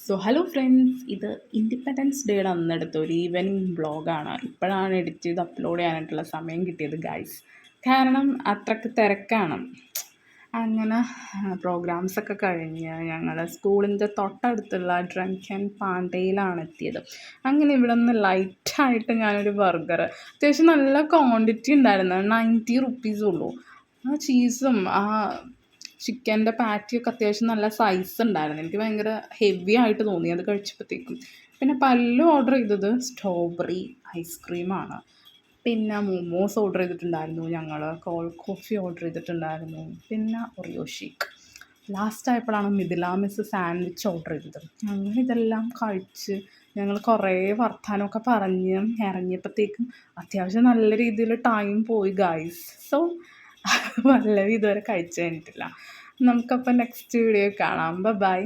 So hello friends, ഇത് independence ഡേയുടെ അന്നെടുത്ത ഒരു ഈവനിങ് വ്ളോഗാണ്. ഇപ്പോഴാണ് എഡിറ്റ് ചെയ്ത് അപ്ലോഡ് ചെയ്യാനായിട്ടുള്ള സമയം കിട്ടിയത് ഗൈസ്. കാരണം അത്രയ്ക്ക് തിരക്കാണ്. അങ്ങനെ പ്രോഗ്രാംസൊക്കെ കഴിഞ്ഞ് ഞങ്ങൾ സ്കൂളിൻ്റെ തൊട്ടടുത്തുള്ള ഡ്രങ്കൻ പാണ്ടയിലാണ് എത്തിയത്. അങ്ങനെ ഇവിടെ നിന്ന് ലൈറ്റായിട്ട് ഞാനൊരു ബർഗർ, അത്യാവശ്യം നല്ല ക്വാണ്ടിറ്റി ഉണ്ടായിരുന്നു, 90 റുപ്പീസേ ഉള്ളൂ. ആ ചീസും ആ ചിക്കൻ്റെ പാറ്റിയൊക്കെ അത്യാവശ്യം നല്ല സൈസ് ഉണ്ടായിരുന്നു. എനിക്ക് ഭയങ്കര ഹെവി ആയിട്ട് തോന്നി അത് കഴിച്ചപ്പോഴത്തേക്കും. പിന്നെ പല്ലും ഓർഡർ ചെയ്തത് സ്ട്രോബെറി ഐസ്ക്രീമാണ്. പിന്നെ മോമോസ് ഓർഡർ ചെയ്തിട്ടുണ്ടായിരുന്നു ഞങ്ങൾ, കോൾഡ് കോഫി ഓർഡർ ചെയ്തിട്ടുണ്ടായിരുന്നു, പിന്നെ ഒറിയോ ഷേക്ക്. ലാസ്റ്റ് ആയപ്പോഴാണ് മിഥില മിസ് സാൻഡ്വിച്ച് ഓർഡർ ചെയ്തത്. അങ്ങനെ ഇതെല്ലാം കഴിച്ച് ഞങ്ങൾ കുറേ വർത്തമാനമൊക്കെ പറഞ്ഞ് ഇറങ്ങിയപ്പോഴത്തേക്കും അത്യാവശ്യം നല്ല രീതിയിൽ ടൈം പോയി ഗൈസ്. സോ പല്ലവി ഇതുവരെ കഴിച്ചു കഴിഞ്ഞിട്ടില്ല. നമുക്കപ്പോൾ നെക്സ്റ്റ് വീഡിയോ കാണാം. ബൈ.